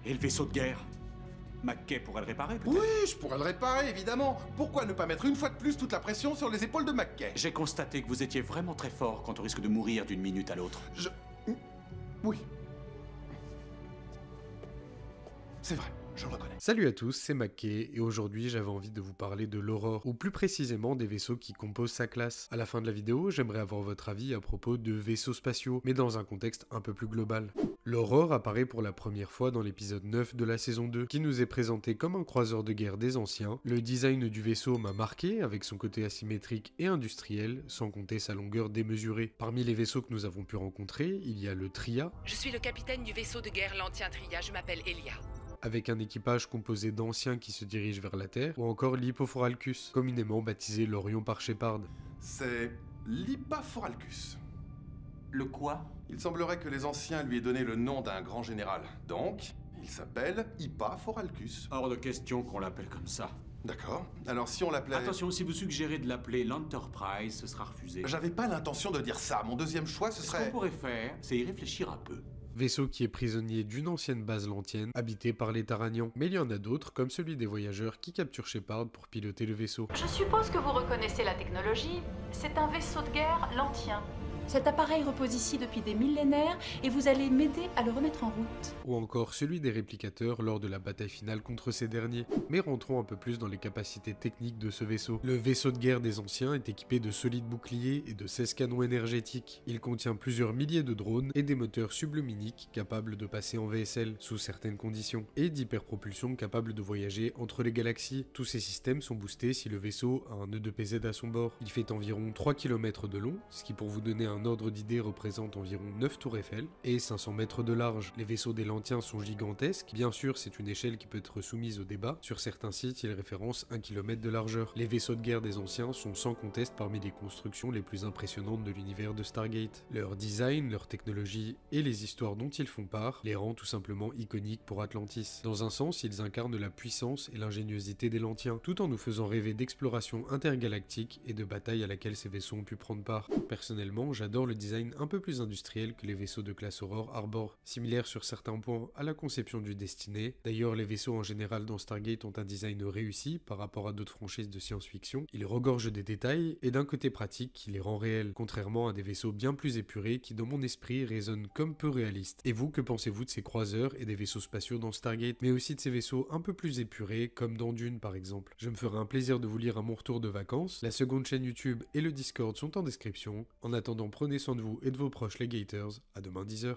Et le vaisseau de guerre? Mackay pourrait le réparer, peut-être? Oui, je pourrais le réparer, évidemment. Pourquoi ne pas mettre une fois de plus toute la pression sur les épaules de Mackay? J'ai constaté que vous étiez vraiment très fort quand on risque de mourir d'une minute à l'autre. Oui. C'est vrai, je le reconnais. Salut à tous, c'est Mackay et aujourd'hui j'avais envie de vous parler de l'Aurore, ou plus précisément des vaisseaux qui composent sa classe. À la fin de la vidéo, j'aimerais avoir votre avis à propos de vaisseaux spatiaux, mais dans un contexte un peu plus global. L'Aurore apparaît pour la première fois dans l'épisode 9 de la saison 2, qui nous est présenté comme un croiseur de guerre des anciens. Le design du vaisseau m'a marqué, avec son côté asymétrique et industriel, sans compter sa longueur démesurée. Parmi les vaisseaux que nous avons pu rencontrer, il y a le Tria. Je suis le capitaine du vaisseau de guerre l'Antien Tria, je m'appelle Elia. Avec un équipage composé d'anciens qui se dirigent vers la Terre, ou encore l'Hippophoralcus, communément baptisé l'Orion par Shepard. C'est l'Hippaforalcus. Le quoi? Il semblerait que les anciens lui aient donné le nom d'un grand général. Donc, il s'appelle Hippaforalcus. Hors de question qu'on l'appelle comme ça. D'accord. Alors si on l'appelait... Attention, si vous suggérez de l'appeler l'Enterprise, ce sera refusé. J'avais pas l'intention de dire ça. Mon deuxième choix, ce Ce qu'on serait... pourrait faire, c'est y réfléchir un peu. Vaisseau qui est prisonnier d'une ancienne base lantienne, habitée par les Taranians. Mais il y en a d'autres, comme celui des voyageurs qui capturent Shepard pour piloter le vaisseau. Je suppose que vous reconnaissez la technologie. C'est un vaisseau de guerre l'Antien. Cet appareil repose ici depuis des millénaires et vous allez m'aider à le remettre en route. Ou encore celui des réplicateurs lors de la bataille finale contre ces derniers. Mais rentrons un peu plus dans les capacités techniques de ce vaisseau. Le vaisseau de guerre des anciens est équipé de solides boucliers et de 16 canons énergétiques. Il contient plusieurs milliers de drones et des moteurs subluminiques capables de passer en VSL sous certaines conditions, et d'hyperpropulsion capables de voyager entre les galaxies. Tous ces systèmes sont boostés si le vaisseau a un EDPZ à son bord. Il fait environ 3 km de long, ce qui pour vous donner un ordre d'idée représente environ 9 tours Eiffel, et 500 mètres de large. Les vaisseaux des Lantiens sont gigantesques, bien sûr c'est une échelle qui peut être soumise au débat, sur certains sites ils référencent 1 km de largeur. Les vaisseaux de guerre des anciens sont sans conteste parmi les constructions les plus impressionnantes de l'univers de Stargate. Leur design, leur technologie et les histoires dont ils font part les rend tout simplement iconiques pour Atlantis. Dans un sens, ils incarnent la puissance et l'ingéniosité des Lantiens, tout en nous faisant rêver d'exploration intergalactique et de bataille à laquelle ces vaisseaux ont pu prendre part. Personnellement, j'adore le design un peu plus industriel que les vaisseaux de classe Aurore Arbor, similaire sur certains points à la conception du Destiné. D'ailleurs, les vaisseaux en général dans Stargate ont un design réussi par rapport à d'autres franchises de science-fiction. Ils regorgent des détails et d'un côté pratique qui les rend réels, contrairement à des vaisseaux bien plus épurés qui dans mon esprit résonnent comme peu réalistes. Et vous, que pensez-vous de ces croiseurs et des vaisseaux spatiaux dans Stargate, mais aussi de ces vaisseaux un peu plus épurés comme dans Dune par exemple? Je me ferai un plaisir de vous lire à mon retour de vacances. La seconde chaîne YouTube et le Discord sont en description. En attendant, prenez soin de vous et de vos proches les Gators. À demain 10h.